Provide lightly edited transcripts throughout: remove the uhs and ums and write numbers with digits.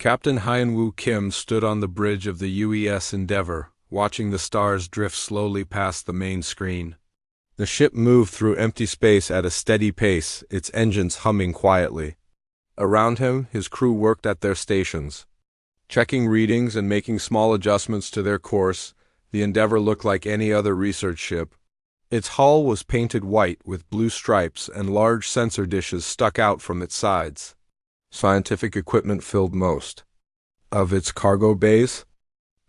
Captain Hyun-woo Kim stood on the bridge of the UES Endeavour, watching the stars drift slowly past the main screen. The ship moved through empty space at a steady pace, its engines humming quietly. Around him, his crew worked at their stations. Checking readings and making small adjustments to their course, the Endeavour looked like any other research ship. Its hull was painted white with blue stripes, and large sensor dishes stuck out from its sides. Scientific equipment filled most of its cargo bays.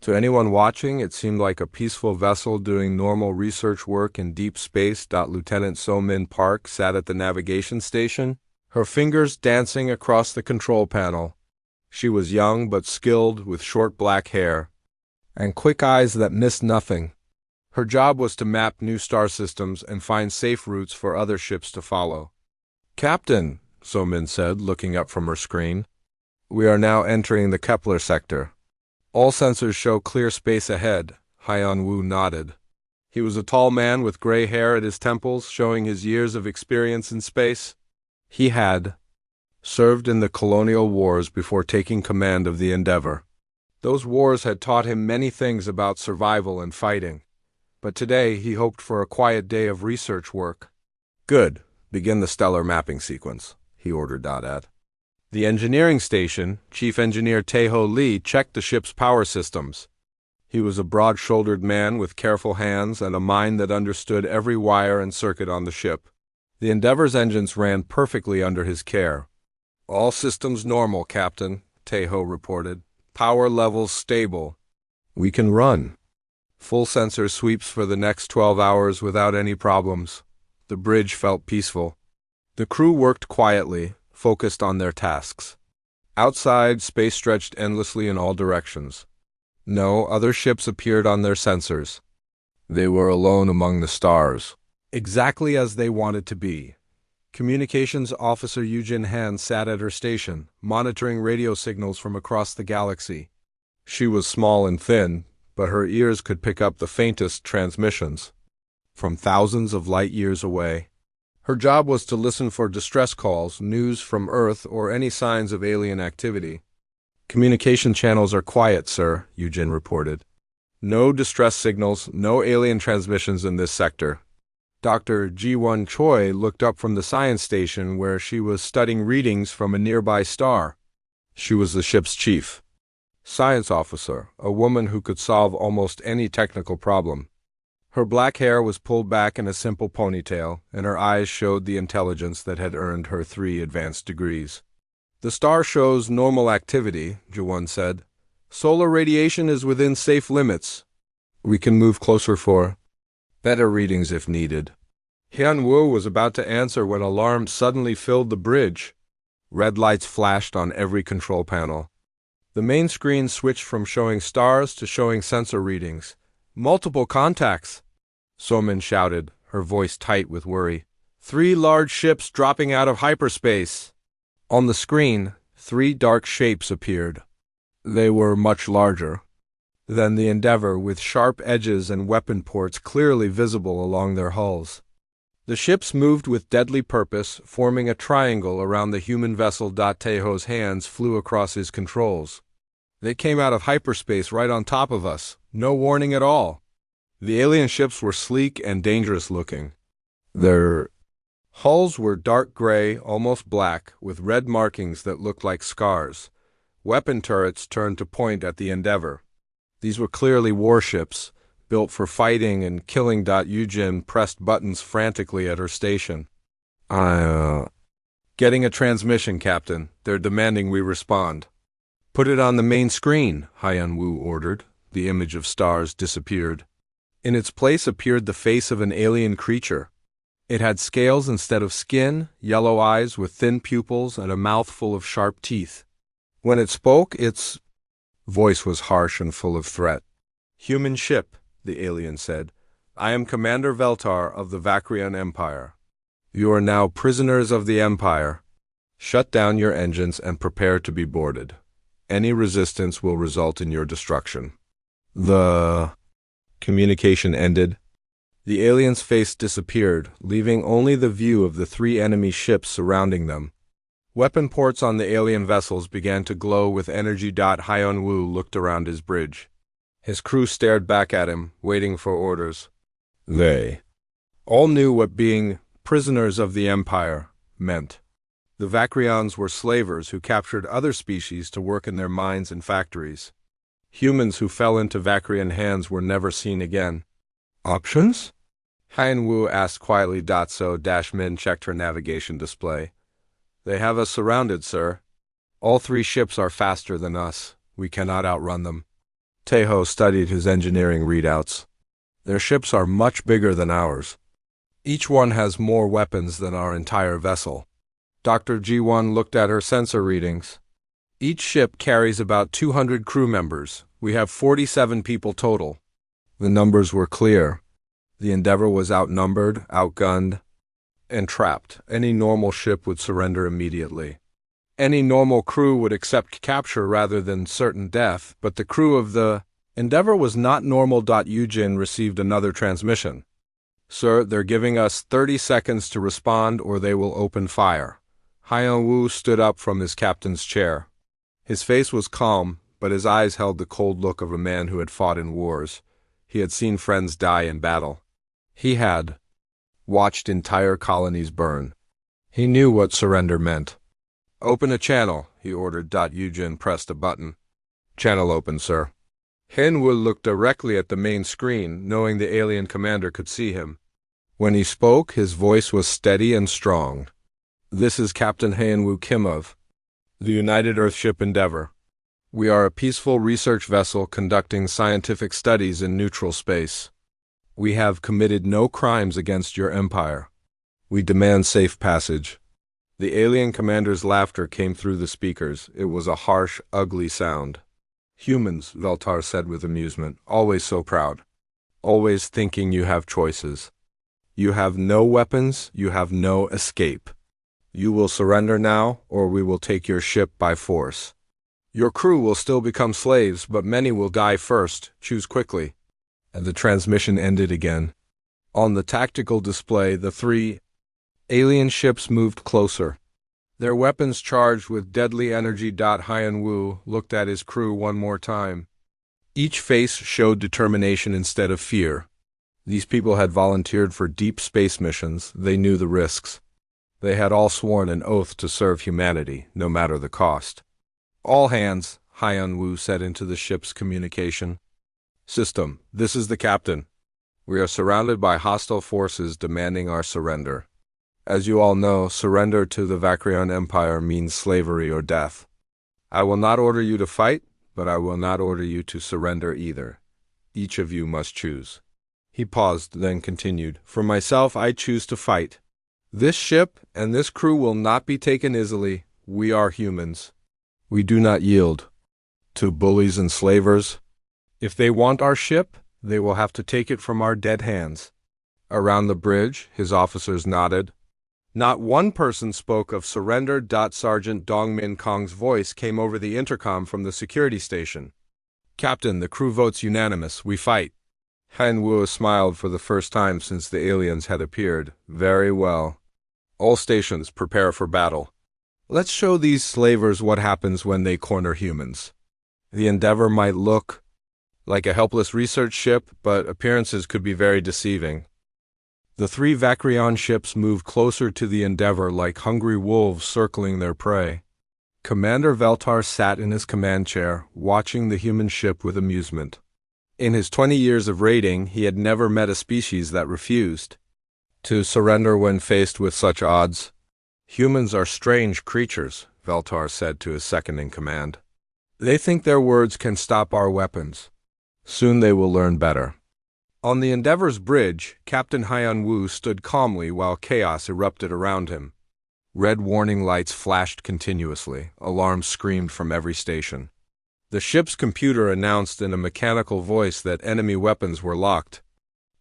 To anyone watching, it seemed like a peaceful vessel doing normal research work in deep space. Lieutenant So-min Park sat at the navigation station, her fingers dancing across the control panel. She was young but skilled, with short black hair and quick eyes that missed nothing. Her job was to map new star systems and find safe routes for other ships to follow. "Captain," So-min said, looking up from her screen, "we are now entering the Kepler sector. All sensors show clear space ahead." Hyun-woo nodded. He was a tall man with gray hair at his temples, showing his years of experience in space. He had served in the colonial wars before taking command of the Endeavour. Those wars had taught him many things about survival and fighting, but today he hoped for a quiet day of research work. "Good. Begin the stellar mapping sequence," he ordered. At the engineering station, Chief Engineer Tae-ho Lee checked the ship's power systems. He was a broad-shouldered man with careful hands and a mind that understood every wire and circuit on the ship. The Endeavour's engines ran perfectly under his care. "All systems normal, Captain," Tae-ho reported. "Power levels stable. We can run. Full sensor sweeps for the next 12 hours without any problems." The bridge felt peaceful. The crew worked quietly, focused on their tasks. Outside, space stretched endlessly in all directions. No other ships appeared on their sensors. They were alone among the stars, exactly as they wanted to be. Communications Officer Yujin Han sat at her station, monitoring radio signals from across the galaxy. She was small and thin, but her ears could pick up the faintest transmissions from thousands of light years away. Her job was to listen for distress calls, news from Earth, or any signs of alien activity. "Communication channels are quiet, sir," Yujin reported. "No distress signals, no alien transmissions in this sector." Dr. Ji-won Choi looked up from the science station where she was studying readings from a nearby star. She was the ship's chief science officer, a woman who could solve almost any technical problem. Her black hair was pulled back in a simple ponytail, and her eyes showed the intelligence that had earned her 3 advanced degrees. "The star shows normal activity," Ji-won said. "Solar radiation is within safe limits. We can move closer for better readings if needed." Hyun-woo was about to answer when alarm suddenly filled the bridge. Red lights flashed on every control panel. The main screen switched from showing stars to showing sensor readings. "Multiple contacts," So-min shouted, her voice tight with worry. "3 large ships dropping out of hyperspace." On the screen, 3 dark shapes appeared. They were much larger than the Endeavour, with sharp edges and weapon ports clearly visible along their hulls. The ships moved with deadly purpose, forming a triangle around the human vessel. Tae-ho's hands flew across his controls. "They came out of hyperspace right on top of us. No warning at all." The alien ships were sleek and dangerous looking. Their hulls were dark gray, almost black, with red markings that looked like scars. Weapon turrets turned to point at the Endeavour. These were clearly warships, built for fighting and killing. Yujin pressed buttons frantically at her station. Getting a transmission, Captain. They're demanding we respond." "Put it on the main screen," Hyun-woo ordered. The image of stars disappeared. In its place appeared the face of an alien creature. It had scales instead of skin, yellow eyes with thin pupils, and a mouth full of sharp teeth. When it spoke, its voice was harsh and full of threat. "Human ship," the alien said. "I am Commander Veltar of the Vakrian Empire. You are now prisoners of the Empire. Shut down your engines and prepare to be boarded. Any resistance will result in your destruction." The communication ended. The alien's face disappeared, leaving only the view of the 3 enemy ships surrounding them. Weapon ports on the alien vessels began to glow with energy. Hyun-woo looked around his bridge. His crew stared back at him, waiting for orders. They all knew what being prisoners of the Empire meant. The Vakrians were slavers who captured other species to work in their mines and factories. Humans who fell into Vakrian hands were never seen again. Options? Hyun-woo asked quietly. So-Min checked her navigation display. They have us surrounded, sir. All 3 ships are faster than us. We cannot outrun them. Taeho studied his engineering readouts. Their ships are much bigger than ours. Each one has more weapons than our entire vessel. Dr. Ji-won looked at her sensor readings. Each ship carries about 200 crew members. We have 47 people total. The numbers were clear. The Endeavor was outnumbered, outgunned, and trapped. Any normal ship would surrender immediately. Any normal crew would accept capture rather than certain death, but the crew of the Endeavor was not normal. Yujin received another transmission. Sir, they're giving us 30 seconds to respond or they will open fire. Hyun-woo stood up from his captain's chair. His face was calm, but his eyes held the cold look of a man who had fought in wars. He had seen friends die in battle. He had watched entire colonies burn. He knew what surrender meant. Open a channel, he ordered. Yujin pressed a button. Channel open, sir. Hyun-woo looked directly at the main screen, knowing the alien commander could see him. When he spoke, his voice was steady and strong. This is Captain Hyun-woo Kim of the United Earthship Endeavor. We are a peaceful research vessel conducting scientific studies in neutral space. We have committed no crimes against your empire. We demand safe passage. The alien commander's laughter came through the speakers. It was a harsh, ugly sound. Humans, Veltar said with amusement, always so proud. Always thinking you have choices. You have no weapons, you have no escape. You will surrender now, or we will take your ship by force. Your crew will still become slaves, but many will die first. Choose quickly. And the transmission ended again. On the tactical display, the 3 alien ships moved closer. Their weapons charged with deadly energy. Hyun-woo looked at his crew one more time. Each face showed determination instead of fear. These people had volunteered for deep space missions. They knew the risks. They had all sworn an oath to serve humanity, no matter the cost. All hands, Hyun-woo said into the ship's communication system. This is the captain. We are surrounded by hostile forces demanding our surrender. As you all know, surrender to the Vakrian Empire means slavery or death. I will not order you to fight, but I will not order you to surrender either. Each of you must choose. He paused, then continued. For myself, I choose to fight. This ship and this crew will not be taken easily. We are humans. We do not yield to bullies and slavers. If they want our ship, they will have to take it from our dead hands. Around the bridge, his officers nodded. Not one person spoke of surrender. Sergeant Dongmin Kong's voice came over the intercom from the security station. Captain, the crew votes unanimous. We fight. Hyun-woo smiled for the first time since the aliens had appeared. Very well. All stations, prepare for battle. Let's show these slavers what happens when they corner humans. The Endeavor might look like a helpless research ship, but appearances could be very deceiving. The 3 Vakrian ships moved closer to the Endeavor like hungry wolves circling their prey. Commander Veltar sat in his command chair, watching the human ship with amusement. In his 20 years of raiding, he had never met a species that refused to surrender when faced with such odds. Humans are strange creatures, Veltar said to his second-in-command. They think their words can stop our weapons. Soon they will learn better. On the Endeavor's bridge, Captain Hyun-woo stood calmly while chaos erupted around him. Red warning lights flashed continuously. Alarms screamed from every station. The ship's computer announced in a mechanical voice that enemy weapons were locked.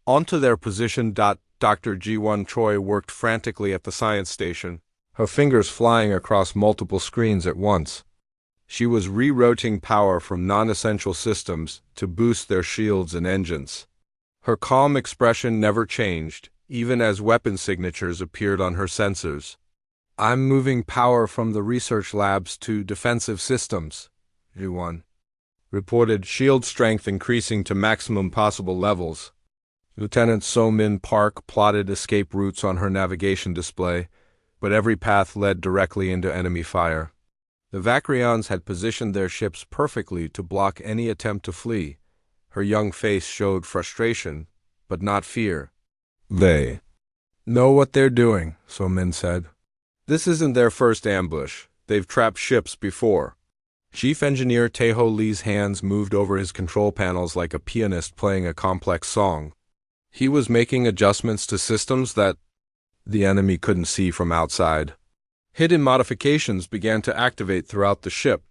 Onto their position. Dr. Ji-won Choi worked frantically at the science station, her fingers flying across multiple screens at once. She was rerouting power from non-essential systems to boost their shields and engines. Her calm expression never changed, even as weapon signatures appeared on her sensors. I'm moving power from the research labs to defensive systems, Ju-1 reported, shield strength increasing to maximum possible levels. Lieutenant So-Min Park plotted escape routes on her navigation display, but every path led directly into enemy fire. The Vakrians had positioned their ships perfectly to block any attempt to flee. Her young face showed frustration, but not fear. They know what they're doing, So-Min said. This isn't their first ambush. They've trapped ships before. Chief Engineer Taeho Lee's hands moved over his control panels like a pianist playing a complex song. He was making adjustments to systems that the enemy couldn't see from outside. Hidden modifications began to activate throughout the ship.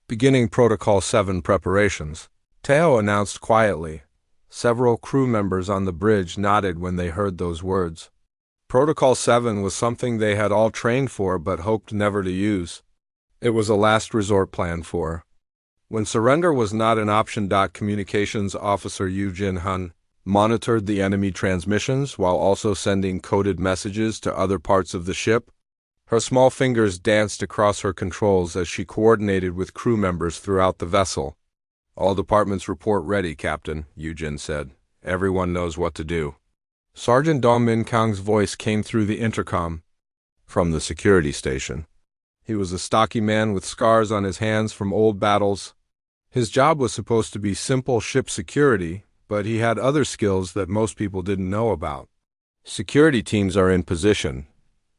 Beginning Protocol 7 preparations, Taeho announced quietly. Several crew members on the bridge nodded when they heard those words. Protocol 7 was something they had all trained for but hoped never to use. It was a last resort plan for when surrender was not an option. Communications Officer Yu Jin-hun monitored the enemy transmissions while also sending coded messages to other parts of the ship. Her small fingers danced across her controls as she coordinated with crew members throughout the vessel. All departments report ready, Captain, Yu-Jin said. Everyone knows what to do. Sergeant Dong Min-kang's voice came through the intercom from the security station. He was a stocky man with scars on his hands from old battles. His job was supposed to be simple ship security, but he had other skills that most people didn't know about. Security teams are in position,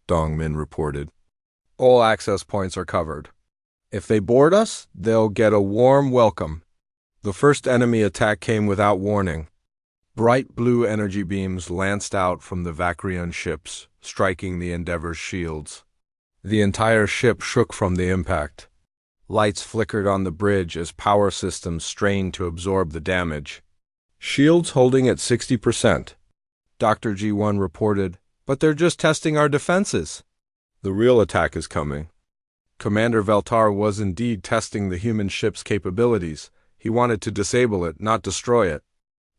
Dong Min reported. All access points are covered. If they board us, they'll get a warm welcome. The first enemy attack came without warning. Bright blue energy beams lanced out from the Vakrian ships, striking the Endeavor's shields. The entire ship shook from the impact. Lights flickered on the bridge as power systems strained to absorb the damage. Shields holding at 60%. Dr. G1 reported, but they're just testing our defenses. The real attack is coming. Commander Veltar was indeed testing the human ship's capabilities. He wanted to disable it, not destroy it.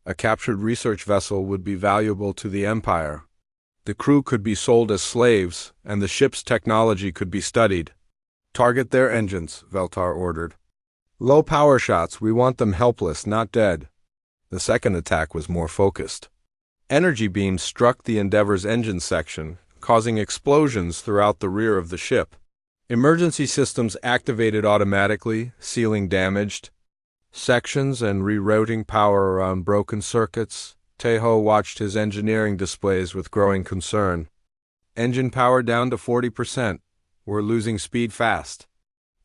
A captured research vessel would be valuable to the Empire. The crew could be sold as slaves, and the ship's technology could be studied. Target their engines, Veltar ordered. Low power shots, we want them helpless, not dead. The second attack was more focused. Energy beams struck the Endeavor's engine section, causing explosions throughout the rear of the ship. Emergency systems activated automatically, sealing damaged sections and rerouting power around broken circuits. Taeho watched his engineering displays with growing concern. Engine power down to 40%. We're losing speed fast.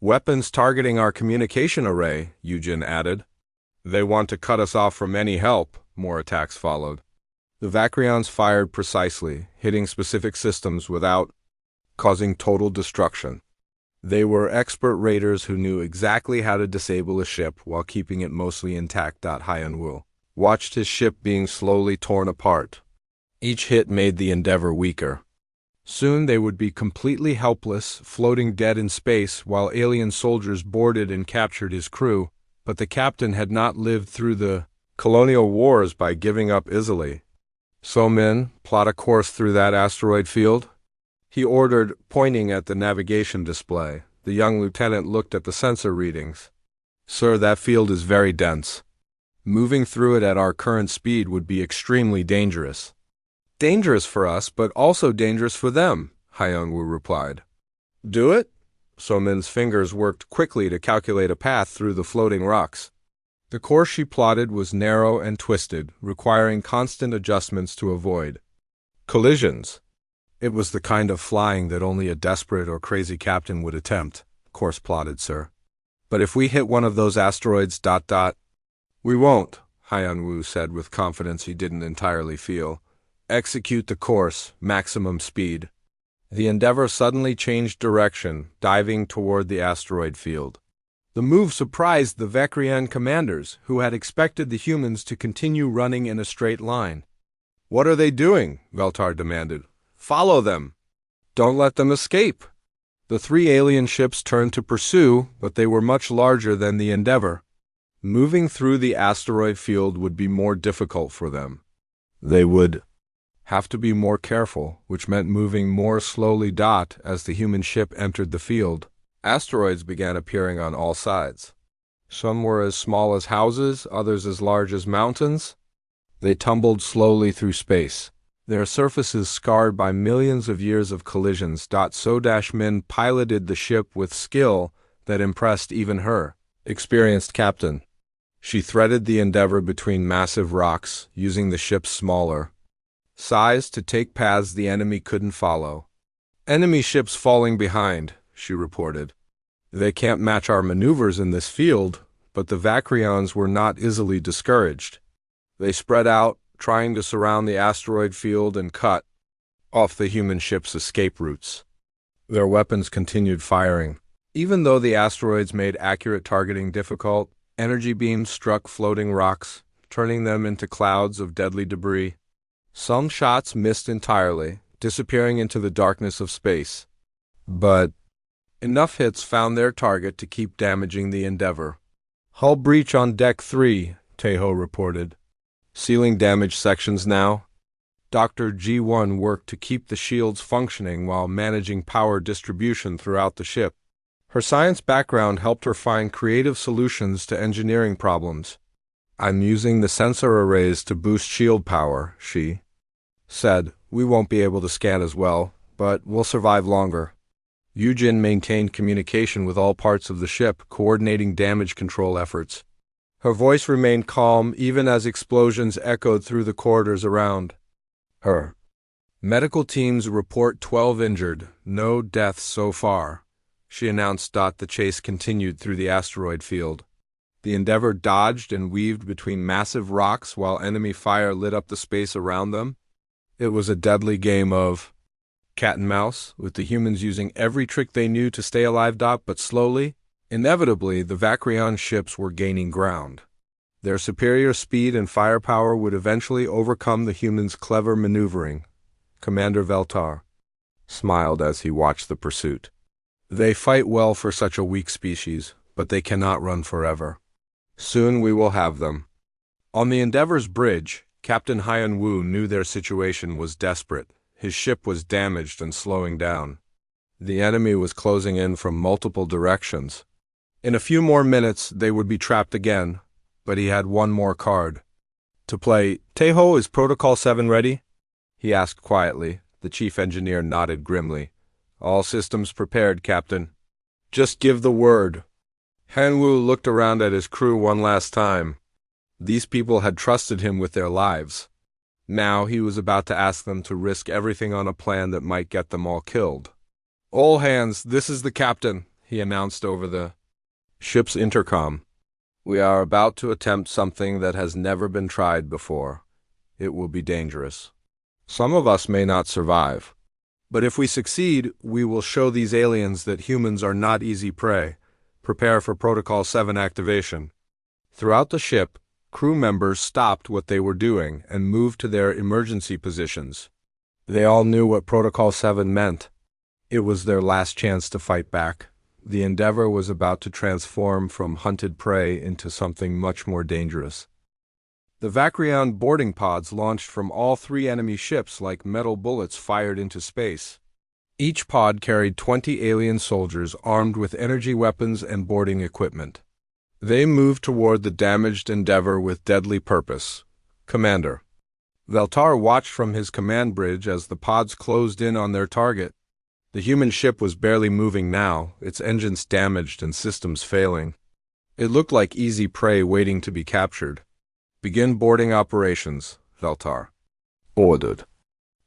Weapons targeting our communication array, Yu-Jin added. They want to cut us off from any help. More attacks followed. The Vakrians fired precisely, hitting specific systems without causing total destruction. They were expert raiders who knew exactly how to disable a ship while keeping it mostly intact. Hyun-woo watched his ship being slowly torn apart. Each hit made the Endeavor weaker. Soon they would be completely helpless, floating dead in space while alien soldiers boarded and captured his crew, but the captain had not lived through the colonial wars by giving up easily. So-Min, plot a course through that asteroid field, he ordered, pointing at the navigation display. The young lieutenant looked at the sensor readings. Sir, that field is very dense. Moving through it at our current speed would be extremely dangerous. Dangerous for us, but also dangerous for them, Hyung-woo replied. Do it? So-Min's fingers worked quickly to calculate a path through the floating rocks. The course she plotted was narrow and twisted, requiring constant adjustments to avoid collisions. It was the kind of flying that only a desperate or crazy captain would attempt, course plotted, sir. But if we hit one of those asteroids, We won't, Hyun-woo said with confidence he didn't entirely feel. Execute the course, maximum speed. The Endeavor suddenly changed direction, diving toward the asteroid field. The move surprised the Vakrian commanders, who had expected the humans to continue running in a straight line. What are they doing? Veltar demanded. Follow them. Don't let them escape. The three alien ships turned to pursue, but they were much larger than the Endeavor. Moving through the asteroid field would be more difficult for them. They would Have to be more careful, which meant moving more slowly. As the human ship entered the field, asteroids began appearing on all sides. Some were as small as houses, others as large as mountains. They tumbled slowly through space, their surfaces scarred by millions of years of collisions. Min piloted the ship with skill that impressed even her experienced captain. She threaded the Endeavor between massive rocks, using the ship's smaller size to take paths the enemy couldn't follow. Enemy ships falling behind, she reported. They can't match our maneuvers in this field, but the Vakrions were not easily discouraged. They spread out, trying to surround the asteroid field and cut off the human ship's escape routes. Their weapons continued firing. Even though the asteroids made accurate targeting difficult, energy beams struck floating rocks, turning them into clouds of deadly debris. Some shots missed entirely, disappearing into the darkness of space. But enough hits found their target to keep damaging the Endeavor. Hull breach on Deck 3, Tejo reported. Sealing damaged sections now. Dr. G1 worked to keep the shields functioning while managing power distribution throughout the ship. Her science background helped her find creative solutions to engineering problems. I'm using the sensor arrays to boost shield power, she said. We won't be able to scan as well, but we'll survive longer. Yujin maintained communication with all parts of the ship, coordinating damage control efforts. Her voice remained calm even as explosions echoed through the corridors around her. Medical teams report 12 injured, no deaths so far, she announced. The chase continued through the asteroid field. The Endeavor dodged and weaved between massive rocks while enemy fire lit up the space around them. It was a deadly game of cat and mouse, with the humans using every trick they knew to stay alive. But slowly, inevitably, the Vakrion ships were gaining ground. Their superior speed and firepower would eventually overcome the humans' clever maneuvering. Commander Veltar smiled as he watched the pursuit. They fight well for such a weak species, but they cannot run forever. Soon we will have them. On the Endeavor's bridge, Captain Hyan Wu knew their situation was desperate. His ship was damaged and slowing down. The enemy was closing in from multiple directions. In a few more minutes, they would be trapped again, but he had one more card to play. Tejo, is Protocol 7 ready? He asked quietly. The chief engineer nodded grimly. All systems prepared, Captain. Just give the word. Hanwu looked around at his crew one last time. These people had trusted him with their lives. Now he was about to ask them to risk everything on a plan that might get them all killed. All hands, this is the captain, he announced over the ship's intercom. We are about to attempt something that has never been tried before. It will be dangerous. Some of us may not survive. But if we succeed, we will show these aliens that humans are not easy prey. Prepare for Protocol 7 activation. Throughout the ship, crew members stopped what they were doing and moved to their emergency positions. They all knew what Protocol 7 meant. It was their last chance to fight back. The Endeavor was about to transform from hunted prey into something much more dangerous. The Vakrion boarding pods launched from all three enemy ships like metal bullets fired into space. Each pod carried 20 alien soldiers armed with energy weapons and boarding equipment. They moved toward the damaged Endeavor with deadly purpose. Commander Veltar watched from his command bridge as the pods closed in on their target. The human ship was barely moving now, its engines damaged and systems failing. It looked like easy prey waiting to be captured. Begin boarding operations, Veltar ordered.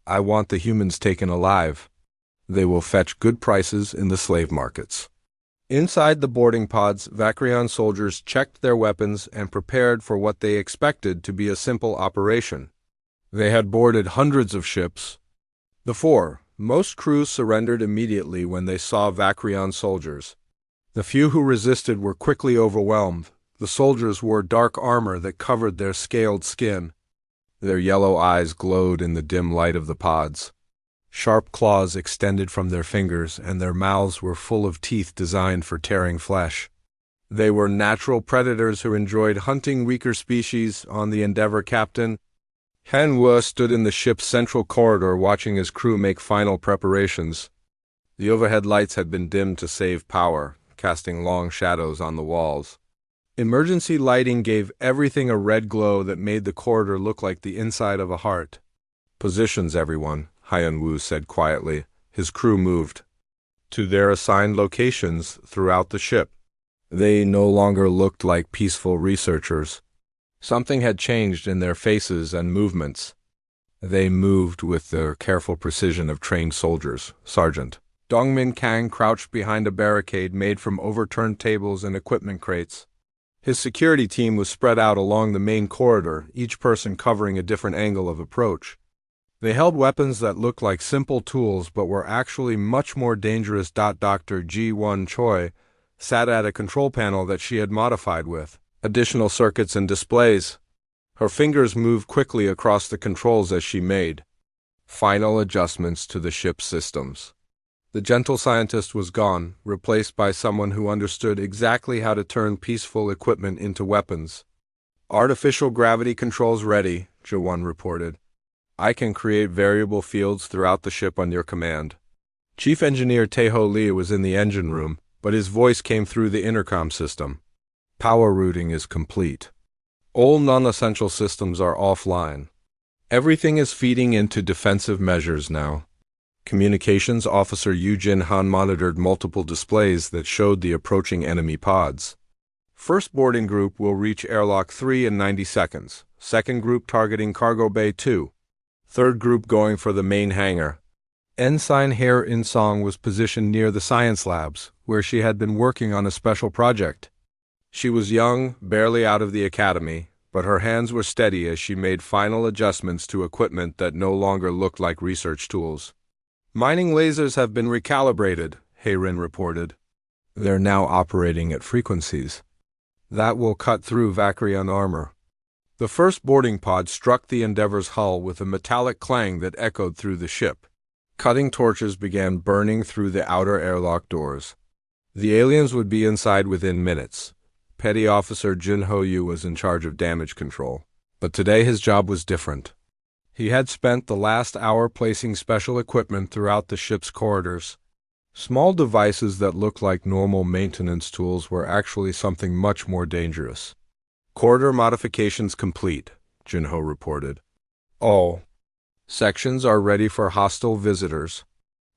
I want the humans taken alive. They will fetch good prices in the slave markets. Inside the boarding pods, Vakrion soldiers checked their weapons and prepared for what they expected to be a simple operation. They had boarded hundreds of ships. Most crews surrendered immediately when they saw Vakrion soldiers. The few who resisted were quickly overwhelmed. The soldiers wore dark armor that covered their scaled skin. Their yellow eyes glowed in the dim light of the pods. Sharp claws extended from their fingers, and their mouths were full of teeth designed for tearing flesh. They were natural predators who enjoyed hunting weaker species on the Endeavor, Captain. Hanwoo stood in the ship's central corridor watching his crew make final preparations. The overhead lights had been dimmed to save power, casting long shadows on the walls. Emergency lighting gave everything a red glow that made the corridor look like the inside of a heart. "Positions, everyone," Hanwoo said quietly. His crew moved to their assigned locations throughout the ship. They no longer looked like peaceful researchers. Something had changed in their faces and movements. They moved with the careful precision of trained soldiers. Sergeant Dongmin Kang crouched behind a barricade made from overturned tables and equipment crates. His security team was spread out along the main corridor, each person covering a different angle of approach. They held weapons that looked like simple tools but were actually much more dangerous. Dr. Ji-Won Choi sat at a control panel that she had modified with additional circuits and displays. Her fingers moved quickly across the controls as she made final adjustments to the ship's systems. The gentle scientist was gone, replaced by someone who understood exactly how to turn peaceful equipment into weapons. "Artificial gravity controls ready," Ji-Won reported. "I can create variable fields throughout the ship on your command." Chief Engineer Taeho Lee was in the engine room, but his voice came through the intercom system. "Power routing is complete. All non-essential systems are offline. Everything is feeding into defensive measures now." Communications Officer Yu Jin Han monitored multiple displays that showed the approaching enemy pods. "First boarding group will reach Airlock 3 in 90 seconds. Second group targeting Cargo Bay 2. Third group going for the main hangar." Ensign Hair In-song was positioned near the science labs, where she had been working on a special project. She was young, barely out of the academy, but her hands were steady as she made final adjustments to equipment that no longer looked like research tools. "Mining lasers have been recalibrated," Hayrin reported. "They're now operating at frequencies that will cut through Vakrian armor." The first boarding pod struck the Endeavor's hull with a metallic clang that echoed through the ship. Cutting torches began burning through the outer airlock doors. The aliens would be inside within minutes. Petty Officer Jin Ho-yu was in charge of damage control. But today his job was different. He had spent the last hour placing special equipment throughout the ship's corridors. Small devices that looked like normal maintenance tools were actually something much more dangerous. "Corridor modifications complete," Jinho reported. "All sections are ready for hostile visitors."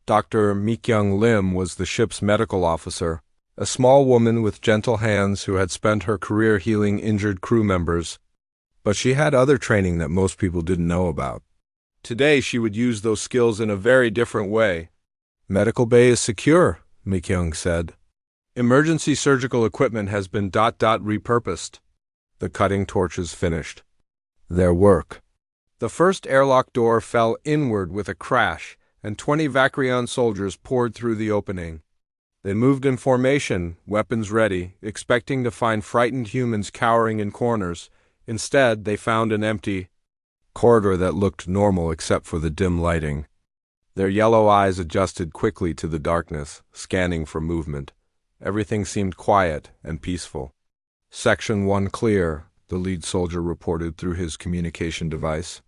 Dr. Mikyung Lim was the ship's medical officer, a small woman with gentle hands who had spent her career healing injured crew members. But she had other training that most people didn't know about. Today she would use those skills in a very different way. "Medical bay is secure," Mikyung said. "Emergency surgical equipment has been repurposed." The cutting torches finished their work. The first airlock door fell inward with a crash, and 20 Vakrian soldiers poured through the opening. They moved in formation, weapons ready, expecting to find frightened humans cowering in corners. Instead, they found an empty corridor that looked normal except for the dim lighting. Their yellow eyes adjusted quickly to the darkness, scanning for movement. Everything seemed quiet and peaceful. "Section 1 clear," the lead soldier reported through his communication device.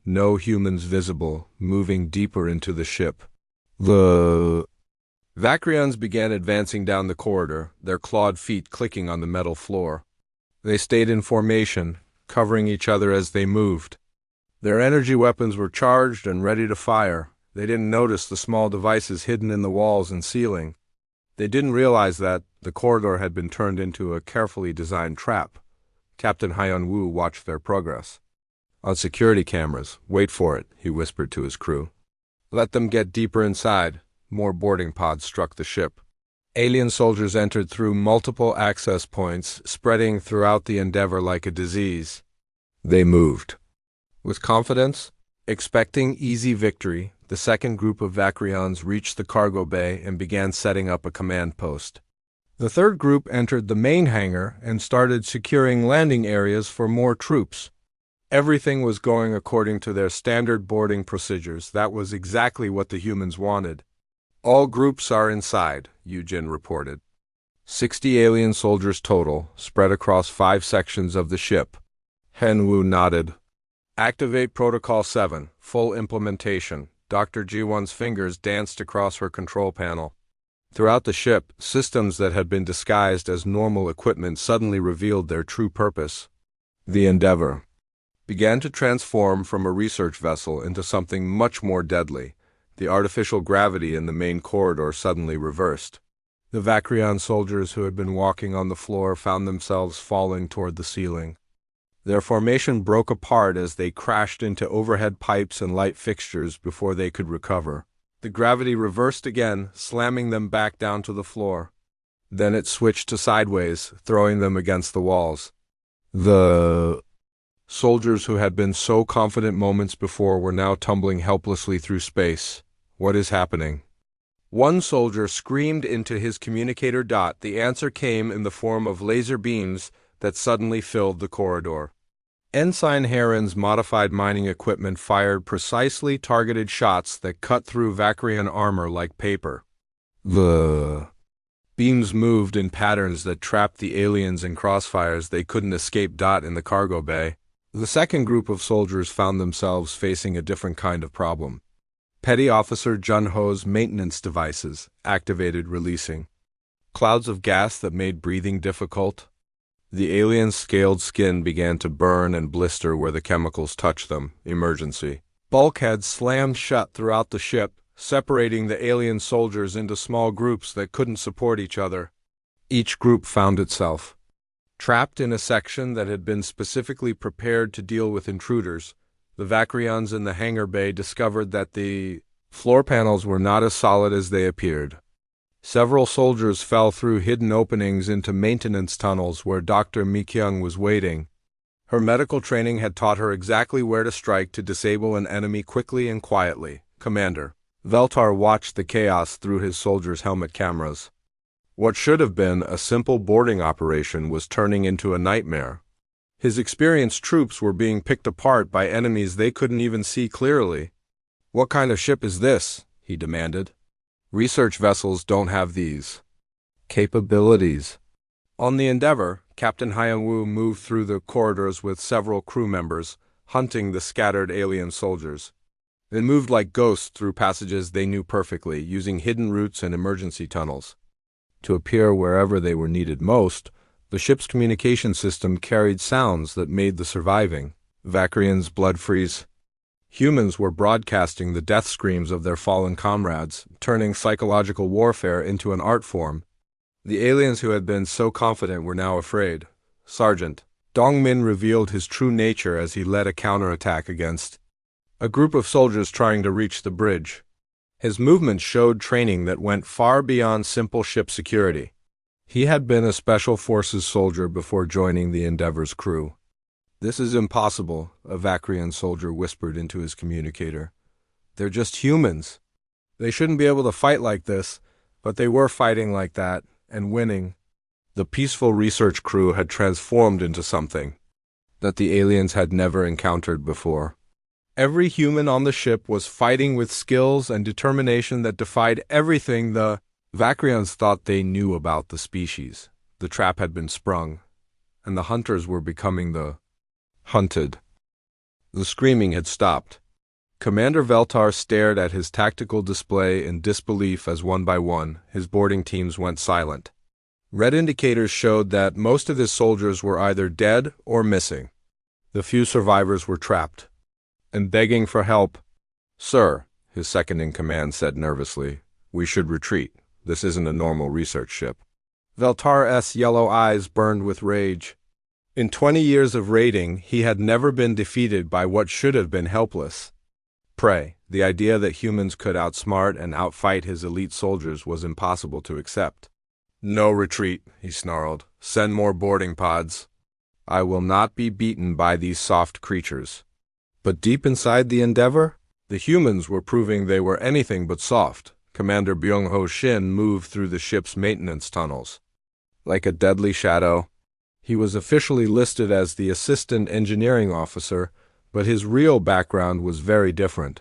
"No humans visible, moving deeper into the ship." The Vakrians began advancing down the corridor, their clawed feet clicking on the metal floor. They stayed in formation, covering each other as they moved. Their energy weapons were charged and ready to fire. They didn't notice the small devices hidden in the walls and ceiling. They didn't realize that the corridor had been turned into a carefully designed trap. Captain Hyun-woo watched their progress. "On security cameras, wait for it," he whispered to his crew. "Let them get deeper inside." More boarding pods struck the ship. Alien soldiers entered through multiple access points, spreading throughout the Endeavor like a disease. They moved with confidence, expecting easy victory. The second group of Vakrians reached the cargo bay and began setting up a command post. The third group entered the main hangar and started securing landing areas for more troops. Everything was going according to their standard boarding procedures. That was exactly what the humans wanted. "All groups are inside," Yujin reported. 60 alien soldiers total, spread across 5 sections of the ship. Henwoo nodded. Activate Protocol 7, full implementation. Dr. G1's fingers danced across her control panel. Throughout the ship, systems that had been disguised as normal equipment suddenly revealed their true purpose. The Endeavor began to transform from a research vessel into something much more deadly. The artificial gravity in the main corridor suddenly reversed. The Vakrion soldiers who had been walking on the floor found themselves falling toward the ceiling. Their formation broke apart as they crashed into overhead pipes and light fixtures before they could recover. The gravity reversed again, slamming them back down to the floor. Then it switched to sideways, throwing them against the walls. The soldiers who had been so confident moments before were now tumbling helplessly through space. What is happening? One soldier screamed into his communicator dot. The answer came in the form of laser beams that suddenly filled the corridor. Ensign Heron's modified mining equipment fired precisely targeted shots that cut through Vakrion armor like paper. The beams moved in patterns that trapped the aliens in crossfires they couldn't escape. In the cargo bay, the second group of soldiers found themselves facing a different kind of problem. Petty Officer Jun-Ho's maintenance devices activated, releasing clouds of gas that made breathing difficult. The aliens' scaled skin began to burn and blister where the chemicals touched them. Emergency. Bulkheads slammed shut throughout the ship, separating the alien soldiers into small groups that couldn't support each other. Each group found itself trapped in a section that had been specifically prepared to deal with intruders. The Vakrions in the hangar bay discovered that the floor panels were not as solid as they appeared. Several soldiers fell through hidden openings into maintenance tunnels where Dr. Mi-kyung was waiting. Her medical training had taught her exactly where to strike to disable an enemy quickly and quietly. Commander Veltar watched the chaos through his soldiers' helmet cameras. What should have been a simple boarding operation was turning into a nightmare. His experienced troops were being picked apart by enemies they couldn't even see clearly. "What kind of ship is this?" he demanded. "Research vessels don't have these capabilities." On the Endeavor, Captain Hyun-woo moved through the corridors with several crew members, hunting the scattered alien soldiers. They moved like ghosts through passages they knew perfectly, using hidden routes and emergency tunnels. To appear wherever they were needed most, the ship's communication system carried sounds that made the surviving Vakrions blood freeze. Humans were broadcasting the death screams of their fallen comrades, turning psychological warfare into an art form. The aliens who had been so confident were now afraid. Sergeant Dongmin revealed his true nature as he led a counterattack against a group of soldiers trying to reach the bridge. His movements showed training that went far beyond simple ship security. He had been a Special Forces soldier before joining the Endeavor's crew. "This is impossible," a Vakrion soldier whispered into his communicator. "They're just humans. They shouldn't be able to fight like this, but they were fighting like that, and winning." The peaceful research crew had transformed into something that the aliens had never encountered before. Every human on the ship was fighting with skills and determination that defied everything the Vakrions thought they knew about the species. The trap had been sprung, and the hunters were becoming the hunted. The screaming had stopped. Commander Veltar stared at his tactical display in disbelief as one by one his boarding teams went silent. Red indicators showed that most of his soldiers were either dead or missing. The few survivors were trapped and begging for help. "Sir," his second-in-command said nervously, "we should retreat. This isn't a normal research ship." Veltar's yellow eyes burned with rage. In 20 years of raiding, he had never been defeated by what should have been helpless prey. The idea that humans could outsmart and outfight his elite soldiers was impossible to accept. "No retreat," he snarled. "Send more boarding pods. I will not be beaten by these soft creatures." But deep inside the Endeavor, the humans were proving they were anything but soft. Commander Byung-ho Shin moved through the ship's maintenance tunnels. Like a deadly shadow, he was officially listed as the Assistant Engineering Officer, but his real background was very different.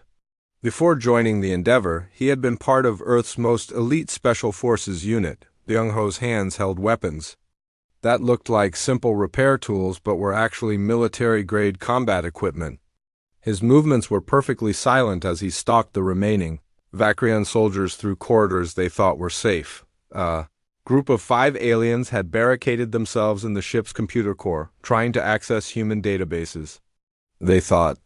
Before joining the Endeavor, he had been part of Earth's most elite Special Forces unit. Byung-ho's hands held weapons that looked like simple repair tools but were actually military-grade combat equipment. His movements were perfectly silent as he stalked the remaining Vakrian soldiers through corridors they thought were safe. A group of 5 aliens had barricaded themselves in the ship's computer core, trying to access human databases. They thought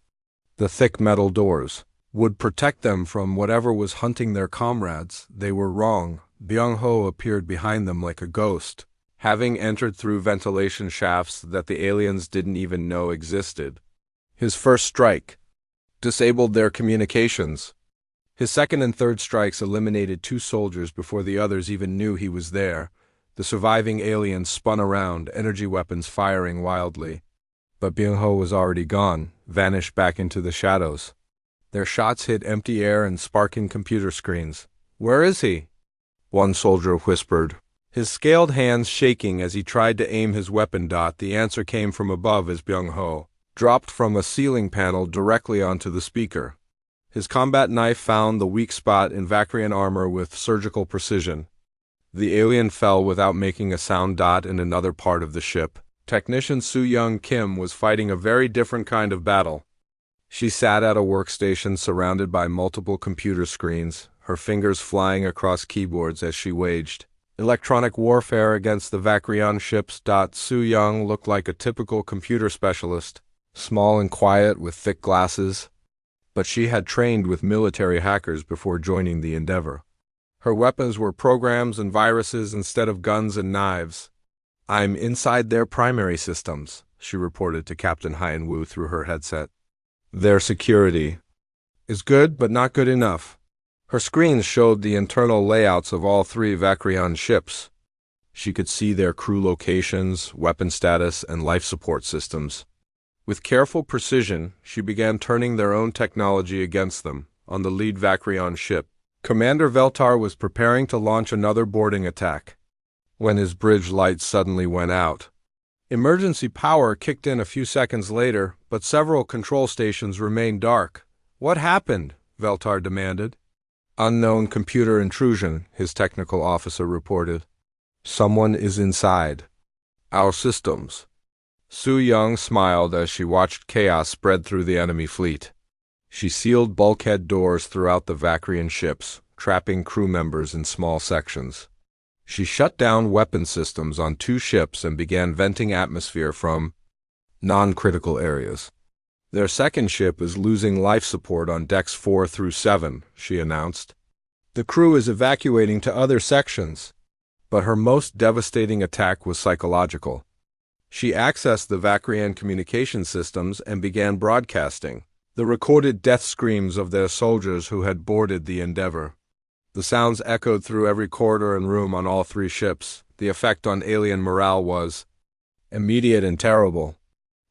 the thick metal doors would protect them from whatever was hunting their comrades. They were wrong. Byung-ho appeared behind them like a ghost, having entered through ventilation shafts that the aliens didn't even know existed. His first strike disabled their communications. His second and third strikes eliminated 2 soldiers before the others even knew he was there. The surviving aliens spun around, energy weapons firing wildly. But Byung-ho was already gone, vanished back into the shadows. Their shots hit empty air and sparking computer screens. "Where is he?" one soldier whispered, his scaled hands shaking as he tried to aim his weapon. The answer came from above as Byung-ho dropped from a ceiling panel directly onto the speaker. His combat knife found the weak spot in Vakrian armor with surgical precision. The alien fell without making a sound. In another part of the ship, Technician Soo-young Kim was fighting a very different kind of battle. She sat at a workstation surrounded by multiple computer screens, her fingers flying across keyboards as she waged electronic warfare against the Vakrian ships. Soo-young looked like a typical computer specialist, small and quiet with thick glasses, but she had trained with military hackers before joining the endeavor. Her weapons were programs and viruses instead of guns and knives. "I'm inside their primary systems," she reported to Captain Hyun-woo through her headset. "Their security is good, but not good enough." Her screens showed the internal layouts of all 3 Vakrian ships. She could see their crew locations, weapon status, and life support systems. With careful precision, she began turning their own technology against them. On the lead Vakrian ship, Commander Veltar was preparing to launch another boarding attack when his bridge lights suddenly went out. Emergency power kicked in a few seconds later, but several control stations remained dark. "What happened?" Veltar demanded. "Unknown computer intrusion," his technical officer reported. "Someone is inside our systems." Soo-young smiled as she watched chaos spread through the enemy fleet. She sealed bulkhead doors throughout the Vakrian ships, trapping crew members in small sections. She shut down weapon systems on 2 ships and began venting atmosphere from non-critical areas. "Their second ship is losing life support on decks 4 through 7, she announced. "The crew is evacuating to other sections." But her most devastating attack was psychological. She accessed the Vakrian communication systems and began broadcasting the recorded death screams of their soldiers who had boarded the Endeavor. The sounds echoed through every corridor and room on all 3 ships. The effect on alien morale was immediate and terrible.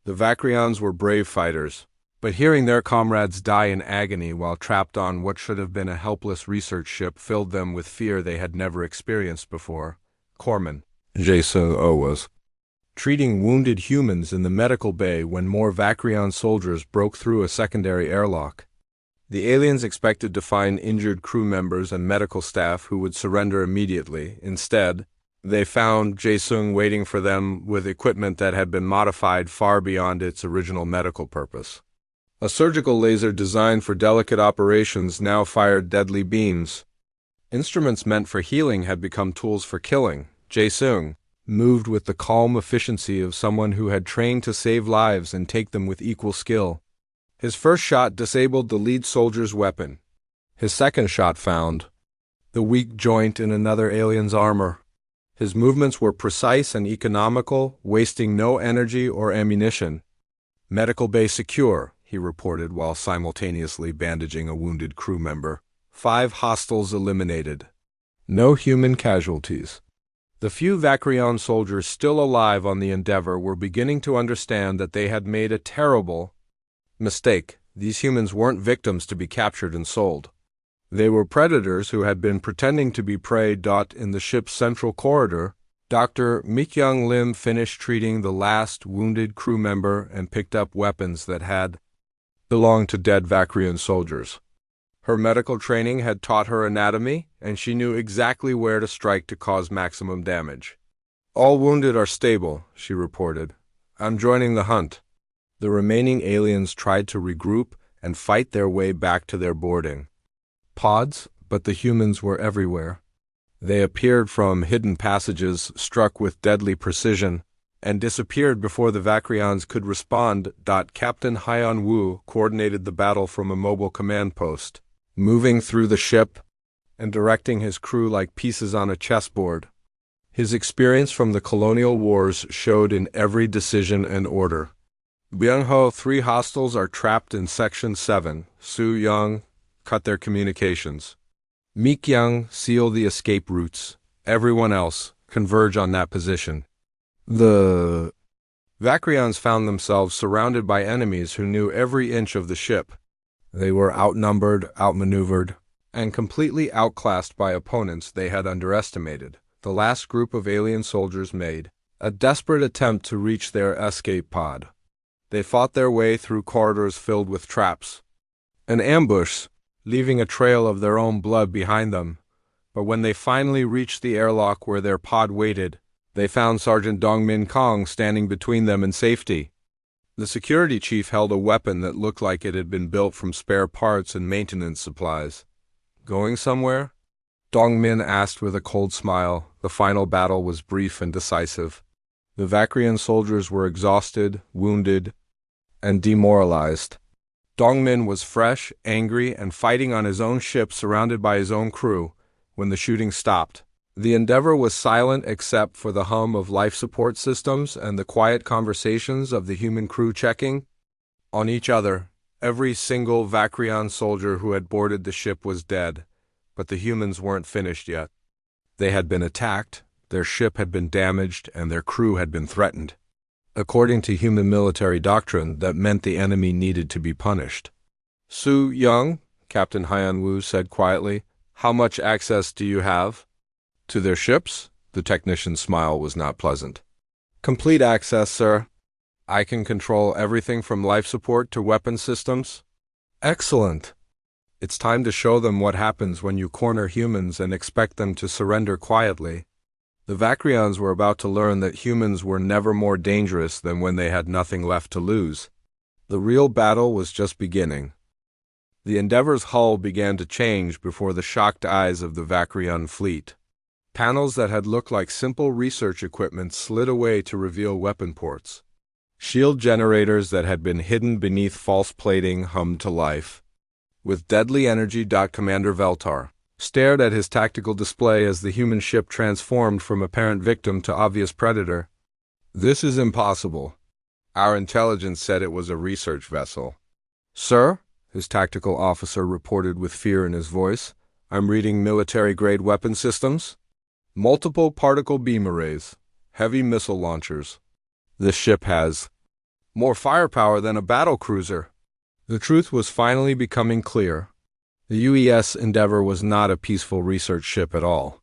The Vakrians were brave fighters, but hearing their comrades die in agony while trapped on what should have been a helpless research ship filled them with fear they had never experienced before. Corpsman Jae-sung-oh was treating wounded humans in the medical bay when more Vakrian soldiers broke through a secondary airlock. The aliens expected to find injured crew members and medical staff who would surrender immediately. Instead, they found Jae-sung waiting for them with equipment that had been modified far beyond its original medical purpose. A surgical laser designed for delicate operations now fired deadly beams. Instruments meant for healing had become tools for killing. Jae-sung moved with the calm efficiency of someone who had trained to save lives and take them with equal skill. His first shot disabled the lead soldier's weapon. His second shot found the weak joint in another alien's armor. His movements were precise and economical, wasting no energy or ammunition. "Medical bay secure," he reported while simultaneously bandaging a wounded crew member. 5 hostiles eliminated. No human casualties. The few Vakrian soldiers still alive on the Endeavor were beginning to understand that they had made a terrible mistake. These humans weren't victims to be captured and sold. They were predators who had been pretending to be prey. In the ship's central corridor, Dr. Mi-kyung Lim finished treating the last wounded crew member and picked up weapons that had belonged to dead Vakrian soldiers. Her medical training had taught her anatomy, and she knew exactly where to strike to cause maximum damage. "All wounded are stable," she reported. "I'm joining the hunt." The remaining aliens tried to regroup and fight their way back to their boarding pods, but the humans were everywhere. They appeared from hidden passages, struck with deadly precision, and disappeared before the Vakrians could respond. Captain Hyan Wu coordinated the battle from a mobile command post, moving through the ship and directing his crew like pieces on a chessboard. His experience from the colonial wars showed in every decision and order. Byung-ho, 3 hostiles are trapped in Section 7. Su-young, cut their communications. Mi-kyung, seal the escape routes. Everyone else, converge on that position. The Vakrians found themselves surrounded by enemies who knew every inch of the ship. They were outnumbered, outmaneuvered, and completely outclassed by opponents they had underestimated. The last group of alien soldiers made a desperate attempt to reach their escape pod. They fought their way through corridors filled with traps, an ambush, leaving a trail of their own blood behind them. But when they finally reached the airlock where their pod waited, they found Sergeant Dongmin Kong standing between them and safety. The security chief held a weapon that looked like it had been built from spare parts and maintenance supplies. Going somewhere? Dongmin asked with a cold smile. The final battle was brief and decisive. The Vakrian soldiers were exhausted, wounded, and demoralized. Dongmin was fresh, angry, and fighting on his own ship surrounded by his own crew when the shooting stopped. The Endeavor was silent except for the hum of life support systems and the quiet conversations of the human crew checking on each other. Every single Vakrian soldier who had boarded the ship was dead, but the humans weren't finished yet. They had been attacked, their ship had been damaged, and their crew had been threatened. According to human military doctrine, that meant the enemy needed to be punished. Su-young, Captain Hyan Wu said quietly, how much access do you have? To their ships? The technician's smile was not pleasant. Complete access, sir. I can control everything from life support to weapon systems. Excellent. It's time to show them what happens when you corner humans and expect them to surrender quietly. The Vakrians were about to learn that humans were never more dangerous than when they had nothing left to lose. The real battle was just beginning. The Endeavor's hull began to change before the shocked eyes of the Vakrian fleet. Panels that had looked like simple research equipment slid away to reveal weapon ports. Shield generators that had been hidden beneath false plating hummed to life. With deadly energy, Commander Veltar stared at his tactical display as the human ship transformed from apparent victim to obvious predator. This is impossible. Our intelligence said it was a research vessel. Sir, his tactical officer reported with fear in his voice, I'm reading military-grade weapon systems. Multiple particle beam arrays, heavy missile launchers. This ship has more firepower than a battle cruiser. The truth was finally becoming clear. The UES Endeavor was not a peaceful research ship at all.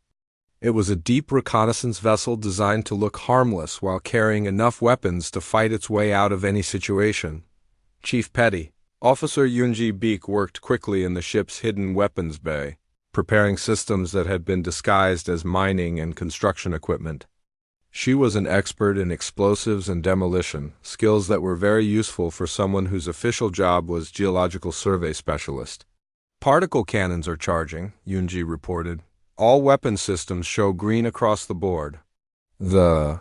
It was a deep reconnaissance vessel designed to look harmless while carrying enough weapons to fight its way out of any situation. Chief Petty, Officer Yunji Beek worked quickly in the ship's hidden weapons bay, preparing systems that had been disguised as mining and construction equipment. She was an expert in explosives and demolition, skills that were very useful for someone whose official job was geological survey specialist. Particle cannons are charging, Yunji reported. All weapon systems show green across the board. The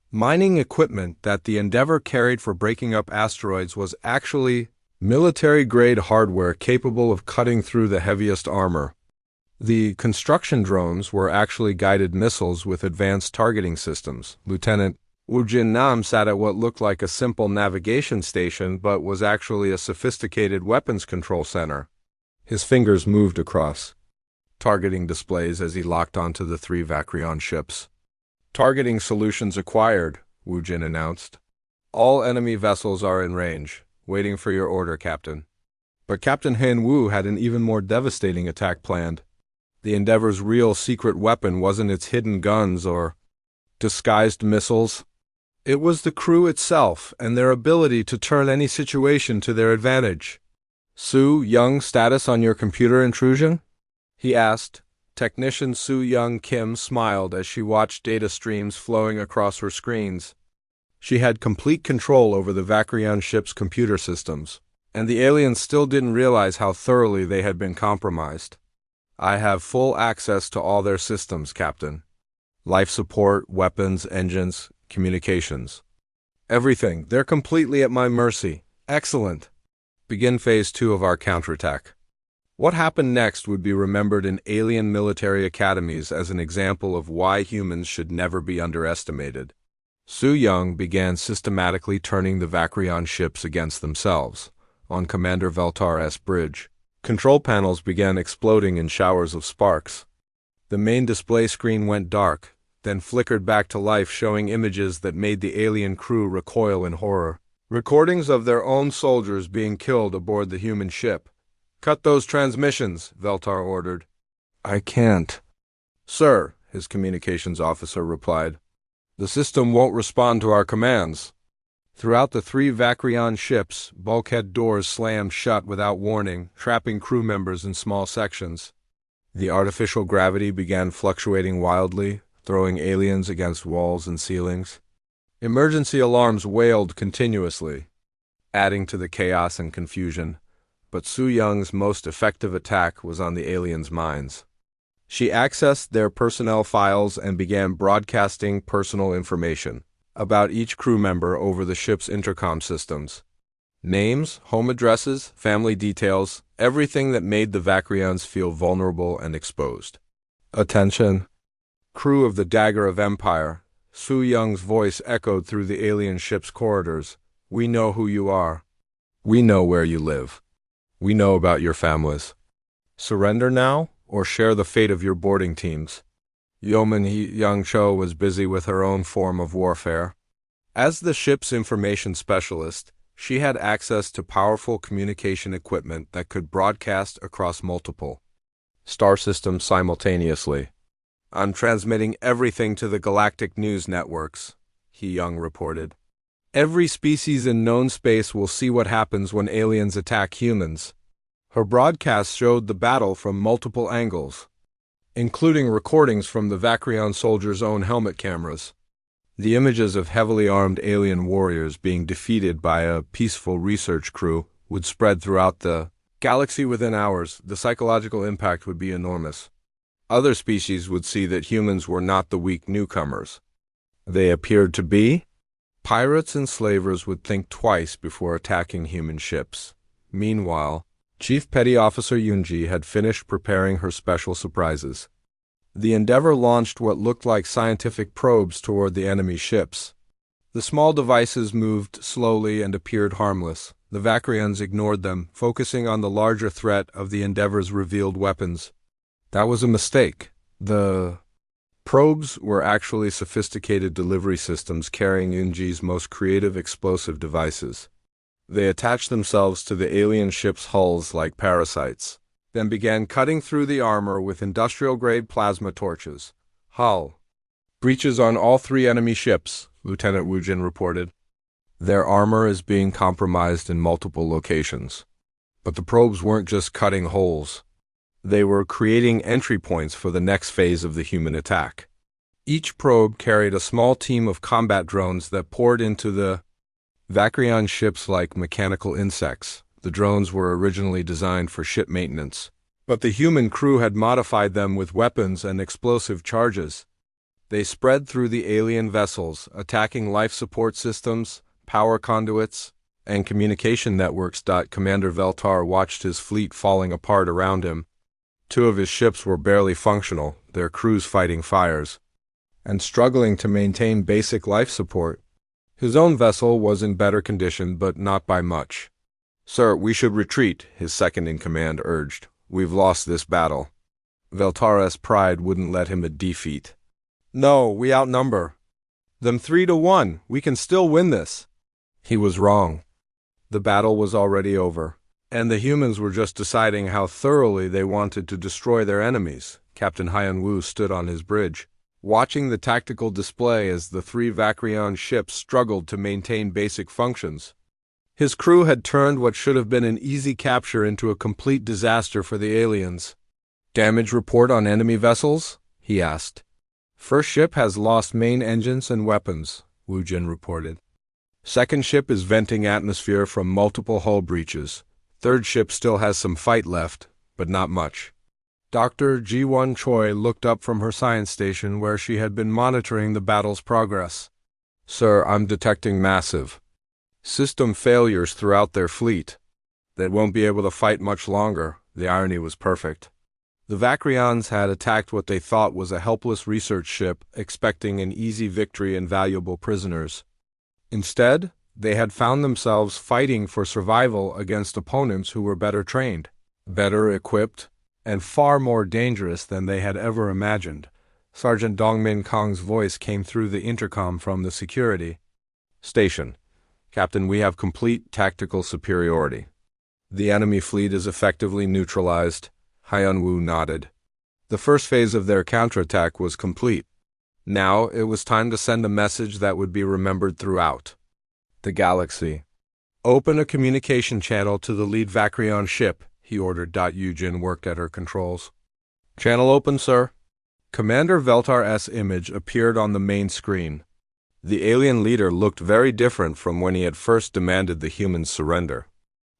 mining equipment that the Endeavor carried for breaking up asteroids was actually military-grade hardware capable of cutting through the heaviest armor. The construction drones were actually guided missiles with advanced targeting systems. Lieutenant Wu Jin Nam sat at what looked like a simple navigation station but was actually a sophisticated weapons control center. His fingers moved across targeting displays as he locked onto the 3 Vakrian ships. Targeting solutions acquired, Wu Jin announced. All enemy vessels are in range, waiting for your order, Captain. But Captain Han Wu had an even more devastating attack planned. The Endeavor's real secret weapon wasn't its hidden guns or disguised missiles. It was the crew itself and their ability to turn any situation to their advantage. Su-young, status on your computer intrusion? He asked. Technician Su-young Kim smiled as she watched data streams flowing across her screens. She had complete control over the Vacrion ship's computer systems, and the aliens still didn't realize how thoroughly they had been compromised. I have full access to all their systems, Captain. Life support, weapons, engines, communications. Everything. They're completely at my mercy. Excellent. Begin Phase 2 of our counterattack. What happened next would be remembered in alien military academies as an example of why humans should never be underestimated. Su Young began systematically turning the Vacrion ships against themselves. On Commander Veltar's bridge, control panels began exploding in showers of sparks. The main display screen went dark, then flickered back to life, showing images that made the alien crew recoil in horror. Recordings of their own soldiers being killed aboard the human ship. "Cut those transmissions," Veltar ordered. "I can't." "Sir," his communications officer replied. "The system won't respond to our commands." Throughout the 3 Vacrion ships, bulkhead doors slammed shut without warning, trapping crew members in small sections. The artificial gravity began fluctuating wildly, throwing aliens against walls and ceilings. Emergency alarms wailed continuously, adding to the chaos and confusion. But Su Young's most effective attack was on the aliens' minds. She accessed their personnel files and began broadcasting personal information about each crew member over the ship's intercom systems. Names, home addresses, family details, everything that made the Vacrions feel vulnerable and exposed. "Attention, crew of the Dagger of Empire," Su Young's voice echoed through the alien ship's corridors. "We know who you are. We know where you live. We know about your families. Surrender now, or share the fate of your boarding teams." Yeoman Young Cho was busy with her own form of warfare. As the ship's information specialist, she had access to powerful communication equipment that could broadcast across multiple star systems simultaneously. "I'm transmitting everything to the galactic news networks," Young reported. "Every species in known space will see what happens when aliens attack humans." Her broadcast showed the battle from multiple angles, including recordings from the Vacrion soldiers' own helmet cameras. The images of heavily armed alien warriors being defeated by a peaceful research crew would spread throughout the galaxy within hours. The psychological impact would be enormous. Other species would see that humans were not the weak newcomers they appeared to be. Pirates and slavers would think twice before attacking human ships. Meanwhile, Chief Petty Officer Yunji had finished preparing her special surprises. The Endeavor launched what looked like scientific probes toward the enemy ships. The small devices moved slowly and appeared harmless. The Vacrions ignored them, focusing on the larger threat of the Endeavor's revealed weapons. That was a mistake. The probes were actually sophisticated delivery systems carrying Yunji's most creative explosive devices. They attached themselves to the alien ship's hulls like parasites, then began cutting through the armor with industrial-grade plasma torches. "Hull breaches on all 3 enemy ships," Lieutenant Wujin reported. "Their armor is being compromised in multiple locations." But the probes weren't just cutting holes. They were creating entry points for the next phase of the human attack. Each probe carried a small team of combat drones that poured into the Vacrion ships like mechanical insects. The drones were originally designed for ship maintenance, but the human crew had modified them with weapons and explosive charges. They spread through the alien vessels, attacking life support systems, power conduits, and communication networks. Commander Veltar watched his fleet falling apart around him. 2 of his ships were barely functional, their crews fighting fires and struggling to maintain basic life support. His own vessel was in better condition, but not by much. "Sir, we should retreat," his second-in-command urged. "We've lost this battle." Veltar's pride wouldn't let him a defeat. "No, we outnumber them 3-1. We can still win this." He was wrong. The battle was already over, and the humans were just deciding how thoroughly they wanted to destroy their enemies. Captain Hyan-Wu stood on his bridge, watching the tactical display as the 3 Vacrion ships struggled to maintain basic functions. His crew had turned what should have been an easy capture into a complete disaster for the aliens. "Damage report on enemy vessels?" he asked. "First ship has lost main engines and weapons," Wujin reported. Second ship is venting atmosphere from multiple hull breaches. Third ship still has some fight left, but not much. Dr. Ji-won Choi looked up from her science station where she had been monitoring the battle's progress. Sir, I'm detecting massive system failures throughout their fleet. They won't be able to fight much longer. The irony was perfect. The Vakrians had attacked what they thought was a helpless research ship, expecting an easy victory and valuable prisoners. Instead, they had found themselves fighting for survival against opponents who were better trained, better equipped, and far more dangerous than they had ever imagined. Sergeant Dongmin Kong's voice came through the intercom from the security station. Captain, we have complete tactical superiority. The enemy fleet is effectively neutralized. Hyun-woo nodded. The first phase of their counterattack was complete. Now it was time to send a message that would be remembered throughout the galaxy. Open a communication channel to the lead Vakrion ship, he ordered. Yujin worked at her controls. Channel open, sir. Commander Veltar's image appeared on the main screen. The alien leader looked very different from when he had first demanded the humans' surrender.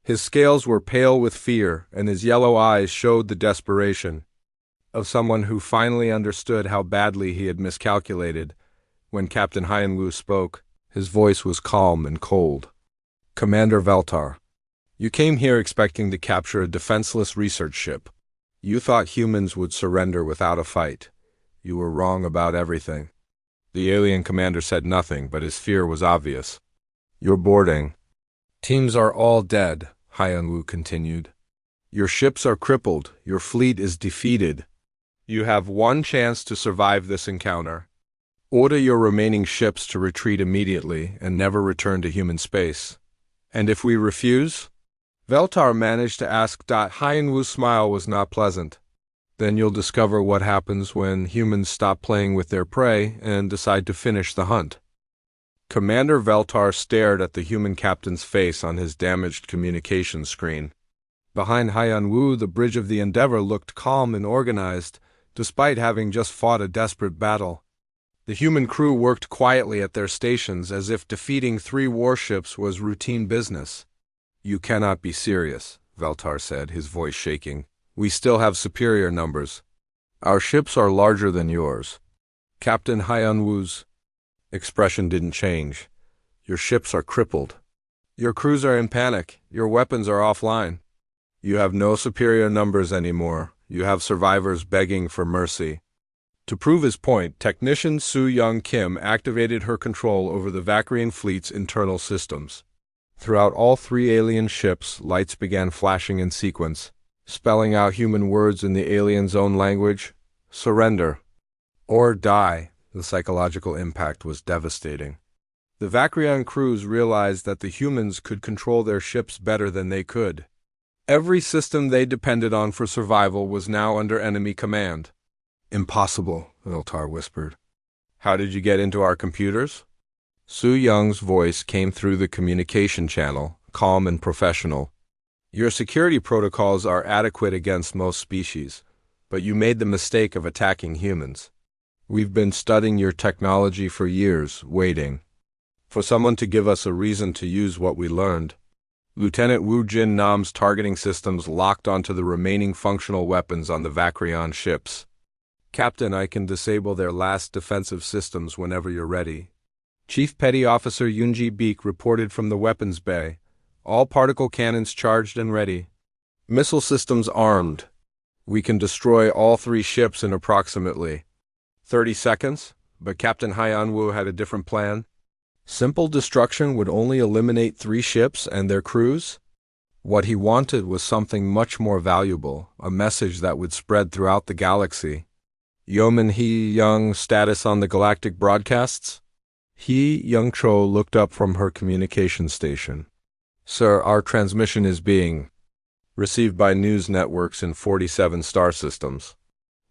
His scales were pale with fear, and his yellow eyes showed the desperation of someone who finally understood how badly he had miscalculated. When Captain Hyun-woo spoke, his voice was calm and cold. Commander Veltar, you came here expecting to capture a defenseless research ship. You thought humans would surrender without a fight. You were wrong about everything. The alien commander said nothing, but his fear was obvious. You're boarding. Teams are all dead, Hyun-woo continued. Your ships are crippled. Your fleet is defeated. You have one chance to survive this encounter. Order your remaining ships to retreat immediately and never return to human space. And if we refuse? Veltar managed to ask. Hyun-woo's smile was not pleasant. Then you'll discover what happens when humans stop playing with their prey and decide to finish the hunt. Commander Veltar stared at the human captain's face on his damaged communication screen. Behind Hyun-woo, the bridge of the Endeavor looked calm and organized, despite having just fought a desperate battle. The human crew worked quietly at their stations as if defeating 3 warships was routine business. You cannot be serious, Veltar said, his voice shaking. We still have superior numbers. Our ships are larger than yours. Captain Hyun-woo's expression didn't change. Your ships are crippled. Your crews are in panic. Your weapons are offline. You have no superior numbers anymore. You have survivors begging for mercy. To prove his point, technician Soo-young Kim activated her control over the Vakrian fleet's internal systems. Throughout all 3 alien ships, lights began flashing in sequence, spelling out human words in the alien's own language. Surrender. Or die. The psychological impact was devastating. The Vakrian crews realized that the humans could control their ships better than they could. Every system they depended on for survival was now under enemy command. Impossible, Veltar whispered. How did you get into our computers? Soo-young's voice came through the communication channel, calm and professional. Your security protocols are adequate against most species, but you made the mistake of attacking humans. We've been studying your technology for years, waiting for someone to give us a reason to use what we learned. Lieutenant Woo Jin-nam's targeting systems locked onto the remaining functional weapons on the Vakrian ships. Captain, I can disable their last defensive systems whenever you're ready. Chief Petty Officer Yoonji Beek reported from the weapons bay. All particle cannons charged and ready. Missile systems armed. We can destroy all 3 ships in approximately 30 seconds, but Captain Hyun-woo had a different plan. Simple destruction would only eliminate 3 ships and their crews. What he wanted was something much more valuable, a message that would spread throughout the galaxy. Yeoman Hee-young status on the galactic broadcasts? Hee-young-cho looked up from her communication station. Sir, our transmission is being received by news networks in 47 star systems.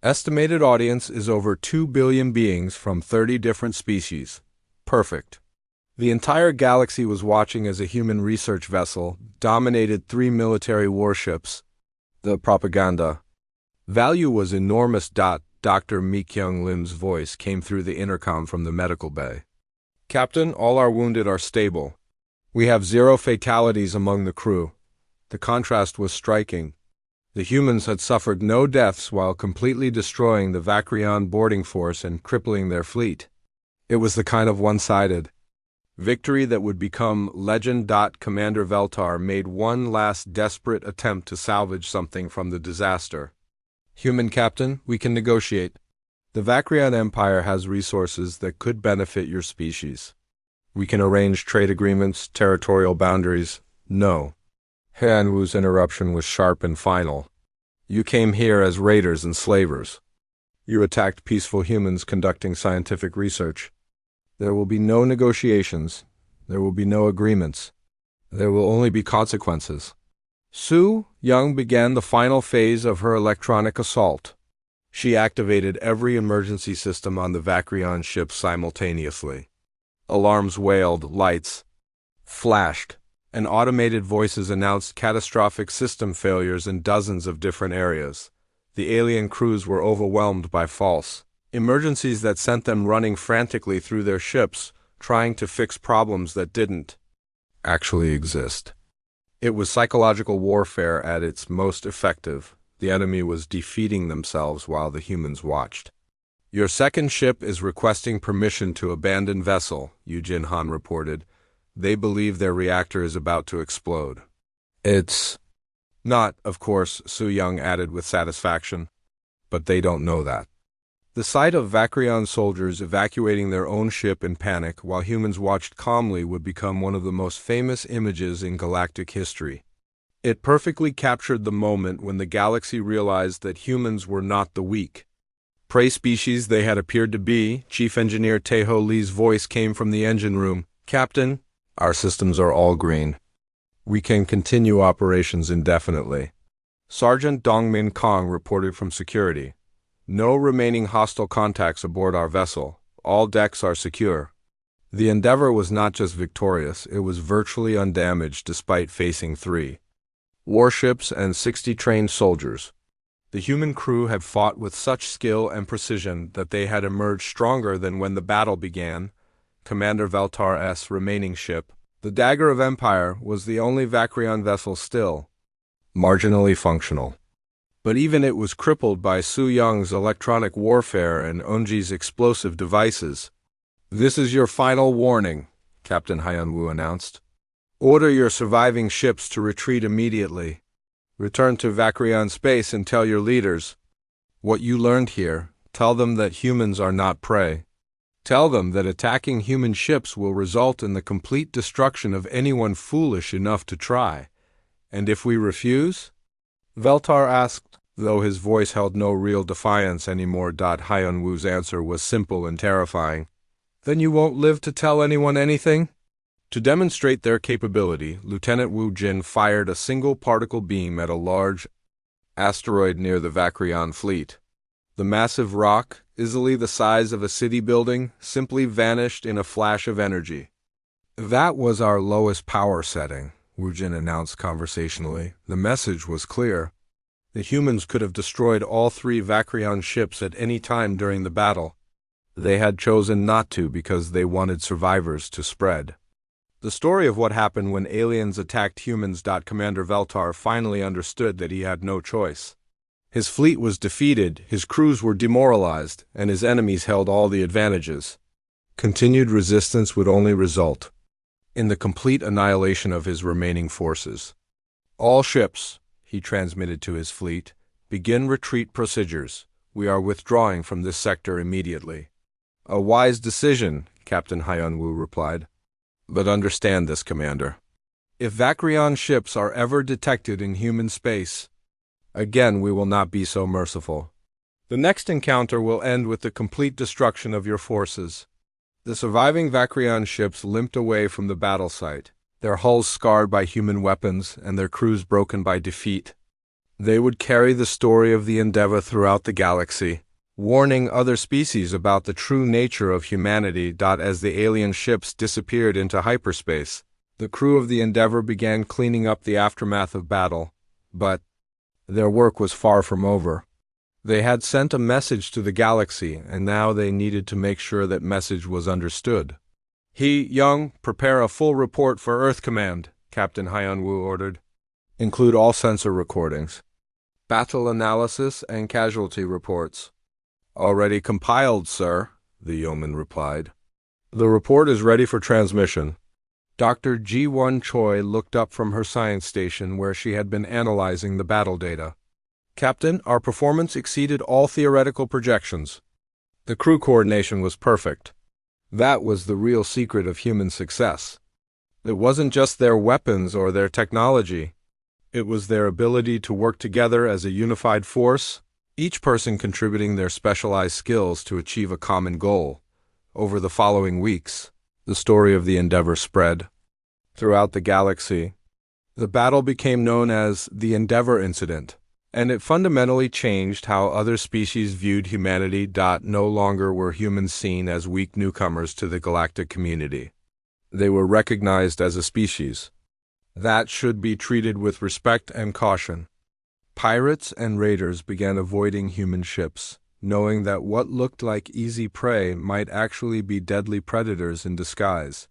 Estimated audience is over 2 billion beings from 30 different species. Perfect. The entire galaxy was watching as a human research vessel dominated 3 military warships. The propaganda value was enormous. Dr. Mi-kyung Lim's voice came through the intercom from the medical bay. Captain, all our wounded are stable. We have 0 fatalities among the crew. The contrast was striking. The humans had suffered no deaths while completely destroying the Vakrion boarding force and crippling their fleet. It was the kind of one-sided victory that would become legend. Commander Veltar made one last desperate attempt to salvage something from the disaster. Human captain, we can negotiate. The Vakrion Empire has resources that could benefit your species. We can arrange trade agreements, territorial boundaries. No. Hanwu's interruption was sharp and final. You came here as raiders and slavers. You attacked peaceful humans conducting scientific research. There will be no negotiations. There will be no agreements. There will only be consequences. Su Young began the final phase of her electronic assault. She activated every emergency system on the Vakrion ship simultaneously. Alarms wailed, lights flashed, and automated voices announced catastrophic system failures in dozens of different areas. The alien crews were overwhelmed by false emergencies that sent them running frantically through their ships, trying to fix problems that didn't actually exist. It was psychological warfare at its most effective. The enemy was defeating themselves while the humans watched. Your second ship is requesting permission to abandon vessel, Yujin Han reported. They believe their reactor is about to explode. It's not, of course, Su Young added with satisfaction. But they don't know that. The sight of Vakrion soldiers evacuating their own ship in panic while humans watched calmly would become one of the most famous images in galactic history. It perfectly captured the moment when the galaxy realized that humans were not the weak prey species they had appeared to be. Chief Engineer Taeho Lee's voice came from the engine room. Captain, our systems are all green. We can continue operations indefinitely. Sergeant Dongmin Kong reported from security. No remaining hostile contacts aboard our vessel. All decks are secure. The Endeavor was not just victorious, it was virtually undamaged despite facing 3 warships and 60 trained soldiers. The human crew had fought with such skill and precision that they had emerged stronger than when the battle began. Commander Veltar's remaining ship, the Dagger of Empire, was the only Vakrion vessel still marginally functional. But even it was crippled by Su Young's electronic warfare and Onji's explosive devices. This is your final warning, Captain Hyunwoo announced. Order your surviving ships to retreat immediately. Return to Vakrion space and tell your leaders what you learned here. Tell them that humans are not prey. Tell them that attacking human ships will result in the complete destruction of anyone foolish enough to try. And if we refuse? Veltar asked, though his voice held no real defiance anymore. Hyunwoo's answer was simple and terrifying. Then you won't live to tell anyone anything? To demonstrate their capability, Lieutenant Wu Jin fired a single particle beam at a large asteroid near the Vakrion fleet. The massive rock, easily the size of a city building, simply vanished in a flash of energy. That was our lowest power setting, Wu Jin announced conversationally. The message was clear. The humans could have destroyed all 3 Vakrion ships at any time during the battle. They had chosen not to because they wanted survivors to spread the story of what happened when aliens attacked humans. Commander Veltar finally understood that he had no choice. His fleet was defeated, his crews were demoralized, and his enemies held all the advantages. Continued resistance would only result in the complete annihilation of his remaining forces. All ships, he transmitted to his fleet, begin retreat procedures. We are withdrawing from this sector immediately. A wise decision, Captain Hyunwoo replied. But understand this, Commander. If Vakrion ships are ever detected in human space, again we will not be so merciful. The next encounter will end with the complete destruction of your forces. The surviving Vakrion ships limped away from the battle site, their hulls scarred by human weapons and their crews broken by defeat. They would carry the story of the Endeavor throughout the galaxy, warning other species about the true nature of humanity. As the alien ships disappeared into hyperspace, the crew of the Endeavor began cleaning up the aftermath of battle. But their work was far from over. They had sent a message to the galaxy, and now they needed to make sure that message was understood. Young, prepare a full report for Earth Command, Captain Hyun-woo ordered. Include all sensor recordings, battle analysis, and casualty reports. Already compiled, sir, the yeoman replied. The report is ready for transmission. Dr. Ji-won Choi looked up from her science station where she had been analyzing the battle data. Captain, our performance exceeded all theoretical projections. The crew coordination was perfect. That was the real secret of human success. It wasn't just their weapons or their technology. It was their ability to work together as a unified force, each person contributing their specialized skills to achieve a common goal. Over the following weeks, the story of the Endeavor spread throughout the galaxy. The battle became known as the Endeavor Incident, and it fundamentally changed how other species viewed humanity. No longer were humans seen as weak newcomers to the galactic community. They were recognized as a species that should be treated with respect and caution. Pirates and raiders began avoiding human ships, knowing that what looked like easy prey might actually be deadly predators in disguise.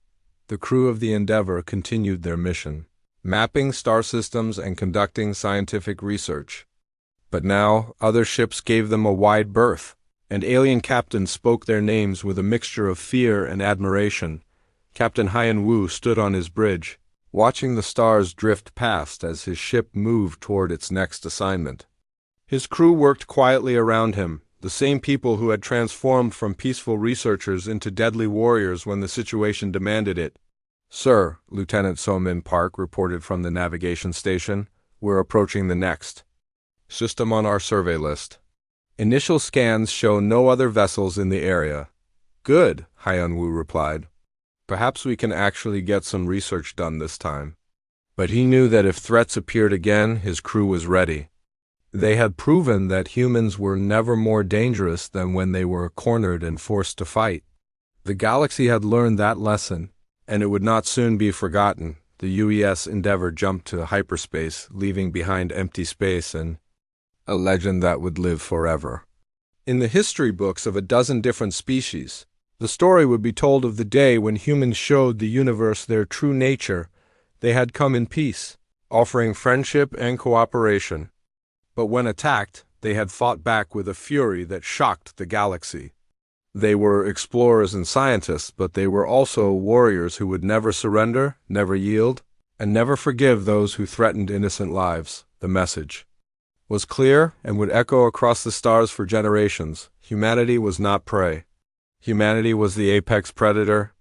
The crew of the Endeavor continued their mission, mapping star systems and conducting scientific research. But now, other ships gave them a wide berth, and alien captains spoke their names with a mixture of fear and admiration. Captain Hyun-woo stood on his bridge, watching the stars drift past as his ship moved toward its next assignment. His crew worked quietly around him, the same people who had transformed from peaceful researchers into deadly warriors when the situation demanded it. Sir, Lieutenant So-min Park reported from the navigation station, we're approaching the next system on our survey list. Initial scans show no other vessels in the area. Good, Hyun-woo replied. Perhaps we can actually get some research done this time. But he knew that if threats appeared again, his crew was ready. They had proven that humans were never more dangerous than when they were cornered and forced to fight. The galaxy had learned that lesson, and it would not soon be forgotten. The UES Endeavor jumped to hyperspace, leaving behind empty space and a legend that would live forever. In the history books of a dozen different species, the story would be told of the day when humans showed the universe their true nature. They had come in peace, offering friendship and cooperation. But when attacked, they had fought back with a fury that shocked the galaxy. They were explorers and scientists, but they were also warriors who would never surrender, never yield, and never forgive those who threatened innocent lives. The message was clear and would echo across the stars for generations. Humanity was not prey. Humanity was the apex predator,